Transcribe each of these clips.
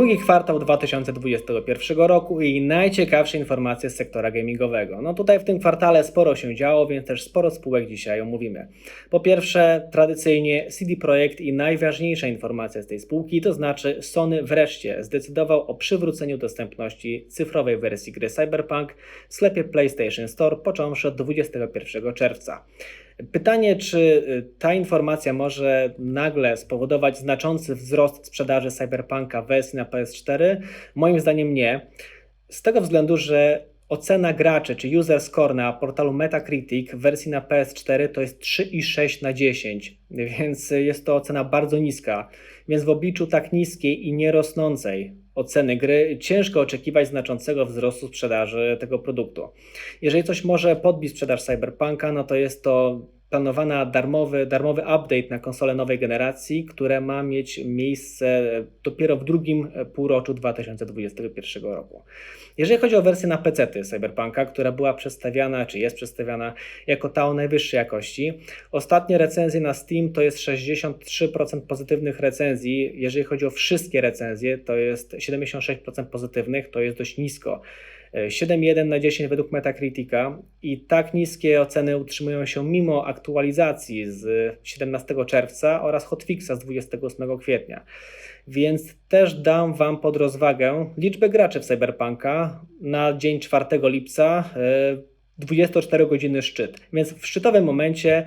Drugi kwartał 2021 roku i najciekawsze informacje z sektora gamingowego. No tutaj w tym kwartale sporo się działo, więc też sporo spółek dzisiaj omówimy. Po pierwsze, tradycyjnie CD Projekt i najważniejsza informacja z tej spółki, to znaczy Sony wreszcie zdecydował o przywróceniu dostępności cyfrowej wersji gry Cyberpunk w sklepie PlayStation Store począwszy od 21 czerwca. Pytanie, czy ta informacja może nagle spowodować znaczący wzrost sprzedaży Cyberpunka w wersji na PS4? Moim zdaniem nie. Z tego względu, że ocena graczy, czy user score na portalu Metacritic w wersji na PS4 to jest 3,6 na 10, więc jest to ocena bardzo niska. Więc w obliczu tak niskiej i nierosnącej oceny gry ciężko oczekiwać znaczącego wzrostu sprzedaży tego produktu. Jeżeli coś może podbić sprzedaż Cyberpunka, no to jest to planowana darmowy update na konsole nowej generacji, które ma mieć miejsce dopiero w drugim półroczu 2021 roku. Jeżeli chodzi o wersję na PC Cyberpunka, która była przedstawiana, czy jest przedstawiana jako ta o najwyższej jakości, ostatnie recenzje na Steam to jest 63% pozytywnych recenzji. Jeżeli chodzi o wszystkie recenzje, to jest 76% pozytywnych, to jest dość nisko. 7,1 na 10 według Metacritica i tak niskie oceny utrzymują się mimo aktualizacji z 17 czerwca oraz hotfixa z 28 kwietnia. Więc też dam Wam pod rozwagę liczbę graczy w Cyberpunka na dzień 4 lipca. 24 godziny szczyt, więc w szczytowym momencie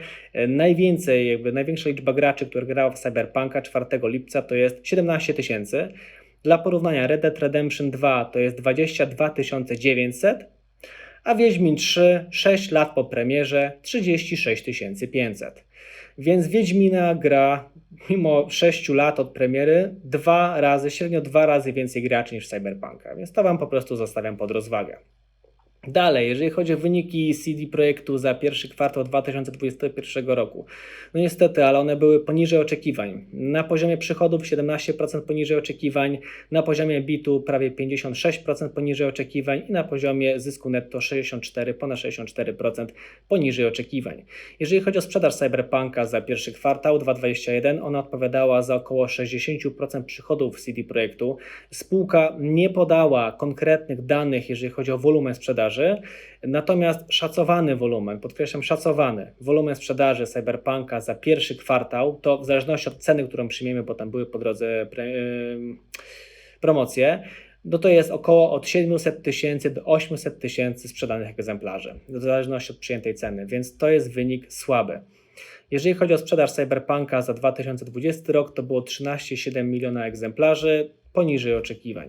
największa liczba graczy, która grała w Cyberpunka 4 lipca to jest 17 000. Dla porównania Red Dead Redemption 2 to jest 22 900, a Wiedźmin 3 6 lat po premierze 36 500. Więc Wiedźmina gra mimo 6 lat od premiery średnio 2 razy więcej graczy niż Cyberpunka, więc to Wam po prostu zostawiam pod rozwagę. Dalej, jeżeli chodzi o wyniki CD Projektu za pierwszy kwartał 2021 roku, no niestety, ale one były poniżej oczekiwań. Na poziomie przychodów 17% poniżej oczekiwań, na poziomie EBIT-u prawie 56% poniżej oczekiwań i na poziomie zysku netto ponad 64% poniżej oczekiwań. Jeżeli chodzi o sprzedaż Cyberpunka za pierwszy kwartał 2021, ona odpowiadała za około 60% przychodów CD Projektu. Spółka nie podała konkretnych danych, jeżeli chodzi o wolumen sprzedaży, natomiast szacowany wolumen, podkreślam szacowany wolumen sprzedaży Cyberpunka za pierwszy kwartał, to w zależności od ceny, którą przyjmiemy, bo tam były po drodze promocje, no to jest około od 700 000 do 800 000 sprzedanych egzemplarzy, w zależności od przyjętej ceny, więc to jest wynik słaby. Jeżeli chodzi o sprzedaż Cyberpunka za 2020 rok, to było 13,7 miliona egzemplarzy, poniżej oczekiwań.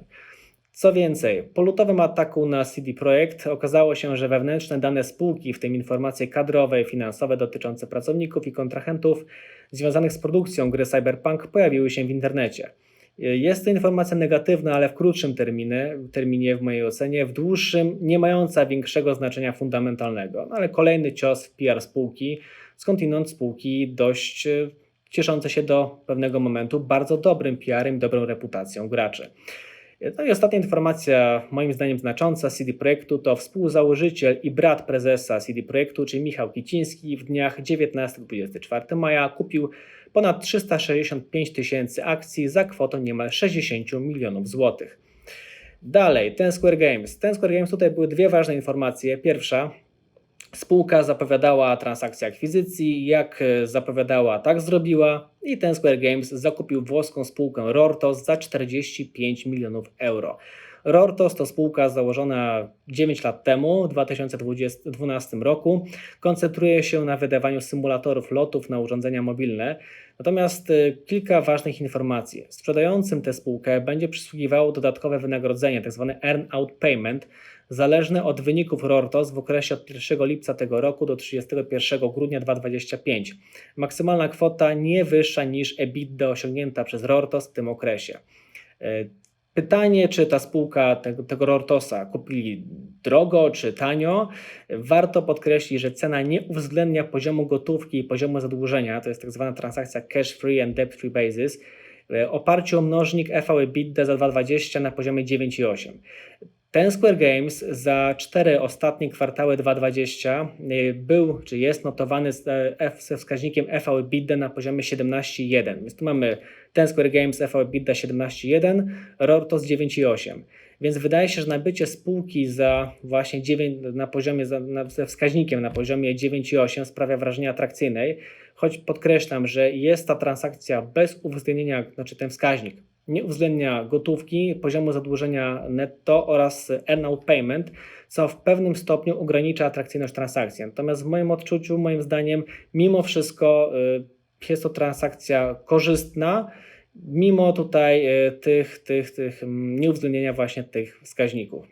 Co więcej, po lutowym ataku na CD Projekt okazało się, że wewnętrzne dane spółki, w tym informacje kadrowe i finansowe dotyczące pracowników i kontrahentów związanych z produkcją gry Cyberpunk pojawiły się w internecie. Jest to informacja negatywna, ale w krótszym terminie w mojej ocenie, w dłuższym nie mająca większego znaczenia fundamentalnego. No ale kolejny cios w PR spółki, skądinąd spółki dość cieszące się do pewnego momentu bardzo dobrym PR-em i dobrą reputacją graczy. No i ostatnia informacja, moim zdaniem znacząca z CD Projektu, to współzałożyciel i brat prezesa CD Projektu, czyli Michał Kiciński, w dniach 19-24 maja kupił ponad 365 000 akcji za kwotą niemal 60 milionów złotych. Dalej, Ten Square Games. Tutaj były dwie ważne informacje. Pierwsza, spółka zapowiadała transakcję akwizycji, jak zapowiadała, tak zrobiła i Ten Square Games zakupił włoską spółkę Rortos za 45 milionów euro. Rortos to spółka założona 9 lat temu, w 2012 roku. Koncentruje się na wydawaniu symulatorów lotów na urządzenia mobilne. Natomiast kilka ważnych informacji. Sprzedającym tę spółkę będzie przysługiwało dodatkowe wynagrodzenie, tzw. earn-out payment, zależne od wyników Rortos w okresie od 1 lipca tego roku do 31 grudnia 2025. Maksymalna kwota nie wyższa niż EBITDA osiągnięta przez Rortos w tym okresie. Pytanie, czy ta spółka tego Rortosa kupili drogo czy tanio? Warto podkreślić, że cena nie uwzględnia poziomu gotówki i poziomu zadłużenia, to jest tak zwana transakcja cash free and debt free basis, oparciu o mnożnik EV/EBITDA za 2020 na poziomie 9,8. Ten Square Games za 4 ostatnie kwartały 2020 był, czy jest notowany ze wskaźnikiem EV/EBITDA na poziomie 17,1. Więc tu mamy ten Square Games EV/EBITDA 17,1, Rortos 9,8. Więc wydaje się, że nabycie spółki za właśnie 9, na poziomie, ze wskaźnikiem na poziomie 9,8 sprawia wrażenie atrakcyjnej, choć podkreślam, że jest ta transakcja bez uwzględnienia, znaczy ten wskaźnik nie uwzględnia gotówki, poziomu zadłużenia netto oraz earn-out payment, co w pewnym stopniu ogranicza atrakcyjność transakcji. Natomiast w moim odczuciu, moim zdaniem, mimo wszystko jest to transakcja korzystna, mimo tutaj tych nieuwzględnienia właśnie tych wskaźników,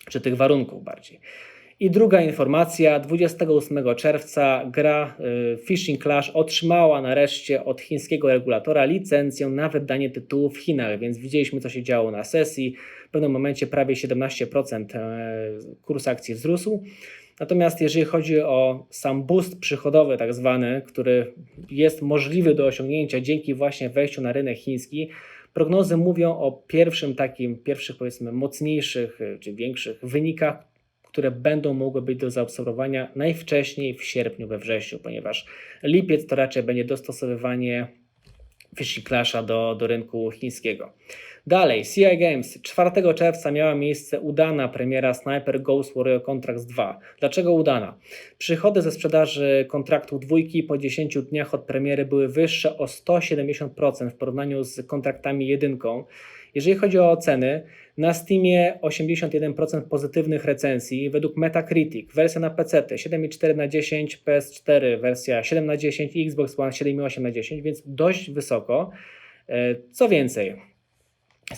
czy tych warunków bardziej. I druga informacja, 28 czerwca gra Fishing Clash otrzymała nareszcie od chińskiego regulatora licencję na wydanie tytułu w Chinach, więc widzieliśmy, co się działo na sesji. W pewnym momencie prawie 17% kurs akcji wzrósł. Natomiast jeżeli chodzi o sam boost przychodowy tak zwany, który jest możliwy do osiągnięcia dzięki właśnie wejściu na rynek chiński, prognozy mówią o pierwszych powiedzmy mocniejszych czy większych wynikach, które będą mogły być do zaobserwowania najwcześniej w sierpniu, we wrześniu, ponieważ lipiec to raczej będzie dostosowywanie Fishing Clasha do rynku chińskiego. Dalej, CI Games. 4 czerwca miała miejsce udana premiera Sniper Ghost Warrior Contracts 2. Dlaczego udana? Przychody ze sprzedaży kontraktu dwójki po 10 dniach od premiery były wyższe o 170% w porównaniu z kontraktami jedynką. Jeżeli chodzi o oceny, na Steamie 81% pozytywnych recenzji, według Metacritic wersja na PC 7,4 na 10, PS4 wersja 7 na 10 i Xbox One 7,8 na 10, więc dość wysoko. Co więcej,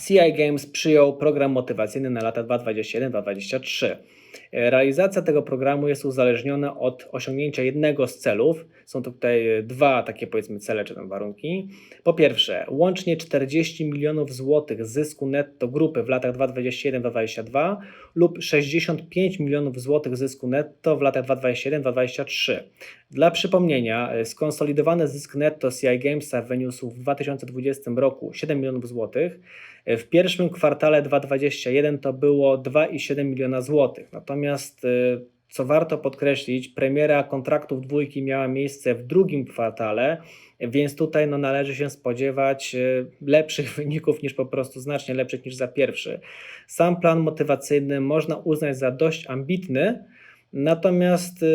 CI Games przyjął program motywacyjny na lata 2021-2023. Realizacja tego programu jest uzależniona od osiągnięcia jednego z celów. Są to tutaj dwa takie powiedzmy cele czy tam warunki. Po pierwsze, łącznie 40 milionów złotych zysku netto grupy w latach 2021-2022 lub 65 milionów złotych zysku netto w latach 2021-2023. Dla przypomnienia, skonsolidowany zysk netto CI Gamesa wyniósł w 2020 roku 7 milionów złotych. W pierwszym kwartale 2021 to było 2,7 miliona złotych. Natomiast co warto podkreślić, premiera kontraktów dwójki miała miejsce w drugim kwartale, więc tutaj należy się spodziewać lepszych wyników niż po prostu znacznie lepszych niż za pierwszy. Sam plan motywacyjny można uznać za dość ambitny, natomiast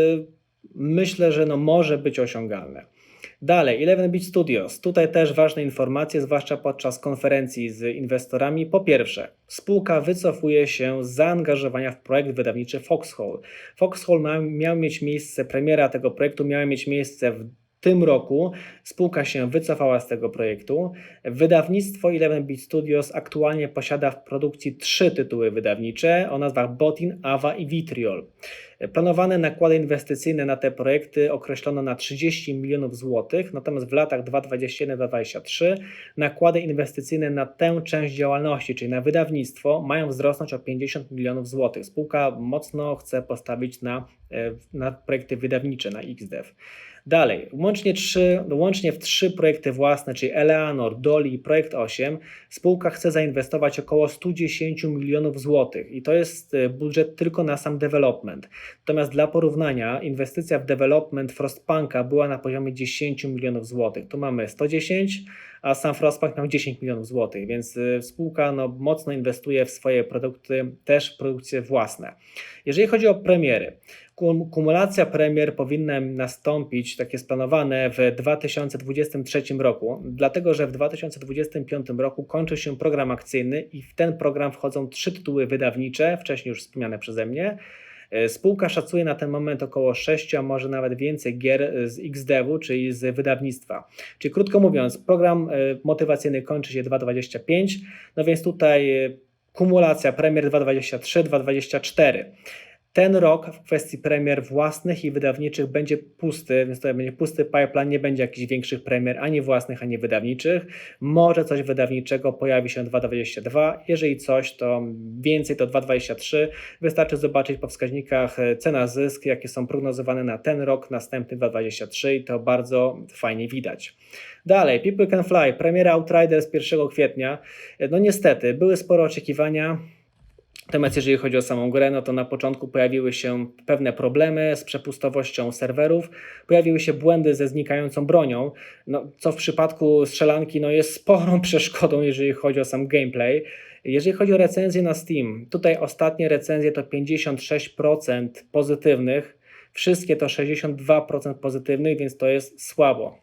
myślę, że może być osiągalne. Dalej, 11-bit Studios. Tutaj też ważne informacje, zwłaszcza podczas konferencji z inwestorami. Po pierwsze, spółka wycofuje się z zaangażowania w projekt wydawniczy Foxhole. Foxhole miał mieć miejsce, premiera tego projektu miała mieć miejsce w tym roku. Spółka się wycofała z tego projektu. Wydawnictwo 11-bit Studios aktualnie posiada w produkcji 3 tytuły wydawnicze o nazwach Botin, Ava i Vitriol. Planowane nakłady inwestycyjne na te projekty określono na 30 milionów złotych, natomiast w latach 2021-2023 nakłady inwestycyjne na tę część działalności, czyli na wydawnictwo, mają wzrosnąć o 50 milionów złotych. Spółka mocno chce postawić na projekty wydawnicze, na XDev. Dalej, łącznie w 3 projekty własne, czyli Eleanor, Dolly i Projekt 8, spółka chce zainwestować około 110 milionów złotych i to jest budżet tylko na sam development. Natomiast dla porównania inwestycja w development Frostpunka była na poziomie 10 milionów złotych. Tu mamy 110, a sam Frostpunk miał 10 milionów złotych, więc spółka mocno inwestuje w swoje produkty, też w produkcje własne. Jeżeli chodzi o premiery, kumulacja premier powinna nastąpić, tak jest planowane, w 2023 roku, dlatego że w 2025 roku kończy się program akcyjny i w ten program wchodzą 3 tytuły wydawnicze, wcześniej już wspomniane przeze mnie. Spółka szacuje na ten moment około 6, a może nawet więcej gier z XDev-u, czyli z wydawnictwa. Czyli krótko mówiąc, program motywacyjny kończy się 2025, więc tutaj kumulacja premier 2023-2024. Ten rok w kwestii premier własnych i wydawniczych będzie pusty, więc to będzie pusty pipeline, nie będzie jakichś większych premier ani własnych, ani wydawniczych. Może coś wydawniczego pojawi się 2022, jeżeli coś, to więcej to 2023. Wystarczy zobaczyć po wskaźnikach cena-zysk, jakie są prognozowane na ten rok, następny 2023 i to bardzo fajnie widać. Dalej, People Can Fly, premiera Outriders 1 kwietnia. Niestety, były spore oczekiwania. Natomiast jeżeli chodzi o samą grę, no to na początku pojawiły się pewne problemy z przepustowością serwerów, pojawiły się błędy ze znikającą bronią, no, co w przypadku strzelanki no, jest sporą przeszkodą, jeżeli chodzi o sam gameplay. Jeżeli chodzi o recenzje na Steam, tutaj ostatnie recenzje to 56% pozytywnych, wszystkie to 62% pozytywnych, więc to jest słabo.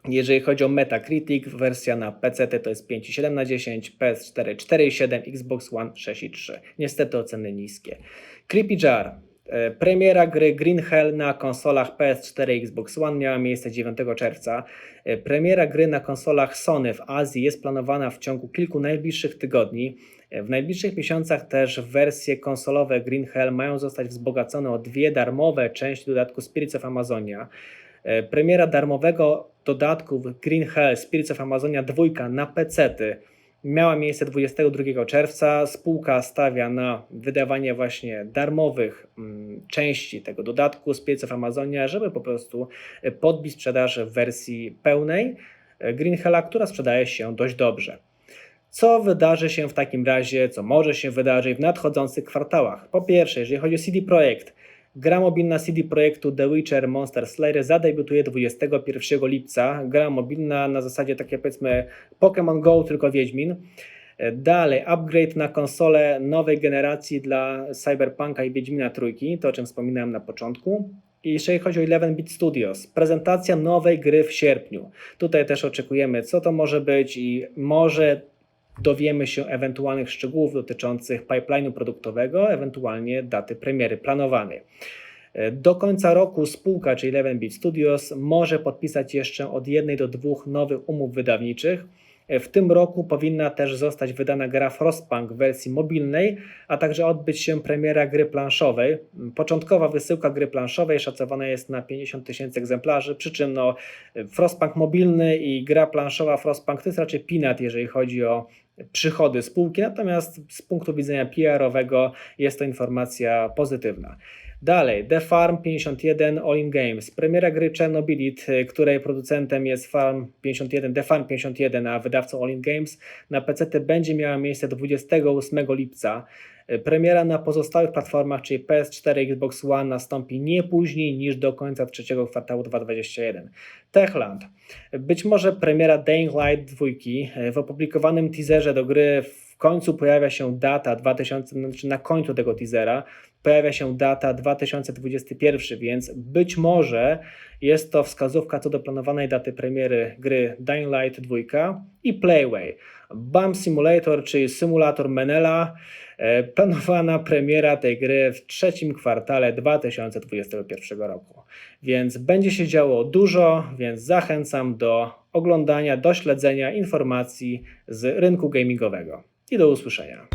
Jeżeli chodzi o Metacritic, wersja na PC to jest 5,7 na 10, PS4 4,7, Xbox One 6,3. Niestety oceny niskie. Creepy Jar. Premiera gry Green Hell na konsolach PS4 i Xbox One miała miejsce 9 czerwca. Premiera gry na konsolach Sony w Azji jest planowana w ciągu kilku najbliższych tygodni. W najbliższych miesiącach też wersje konsolowe Green Hell mają zostać wzbogacone o 2 darmowe części dodatku Spirits of Amazonia. Premiera darmowego dodatku Green Hell Spirits of Amazonia 2 na PC-ty miała miejsce 22 czerwca. Spółka stawia na wydawanie właśnie darmowych części tego dodatku Spirits of Amazonia, żeby po prostu podbić sprzedaż w wersji pełnej Green Hella, która sprzedaje się dość dobrze. Co wydarzy się w takim razie, co może się wydarzyć w nadchodzących kwartałach? Po pierwsze, jeżeli chodzi o CD Projekt, gra mobilna CD Projektu The Witcher Monster Slayer zadebiutuje 21 lipca. Gra mobilna na zasadzie takie powiedzmy Pokémon Go, tylko Wiedźmin. Dalej upgrade na konsolę nowej generacji dla Cyberpunka i Wiedźmina Trójki, to o czym wspominałem na początku. I jeżeli chodzi o 11-bit Studios, prezentacja nowej gry w sierpniu. Tutaj też oczekujemy, co to może być i może dowiemy się ewentualnych szczegółów dotyczących pipeline'u produktowego, ewentualnie daty premiery planowanej. Do końca roku spółka, czyli 11-bit Studios, może podpisać jeszcze od 1 do 2 nowych umów wydawniczych. W tym roku powinna też zostać wydana gra Frostpunk w wersji mobilnej, a także odbyć się premiera gry planszowej. Początkowa wysyłka gry planszowej szacowana jest na 50 000 egzemplarzy, przy czym Frostpunk mobilny i gra planszowa Frostpunk to jest raczej peanut, jeżeli chodzi o przychody spółki, natomiast z punktu widzenia PR-owego jest to informacja pozytywna. Dalej, The Farm 51 All In Games. Premiera gry Chernobylit, której producentem jest The Farm 51, a wydawcą All In Games na PC będzie miała miejsce 28 lipca. Premiera na pozostałych platformach, czyli PS4 i Xbox One nastąpi nie później niż do końca trzeciego kwartału 2021. Techland. Być może premiera Dying Light 2. W opublikowanym teaserze do gry w końcu pojawia się data na końcu tego teasera pojawia się data 2021, więc być może jest to wskazówka co do planowanej daty premiery gry Dying Light 2 i Playway. Bump Simulator, czyli symulator Menela, planowana premiera tej gry w trzecim kwartale 2021 roku. Więc będzie się działo dużo, więc zachęcam do oglądania, do śledzenia informacji z rynku gamingowego. I do usłyszenia.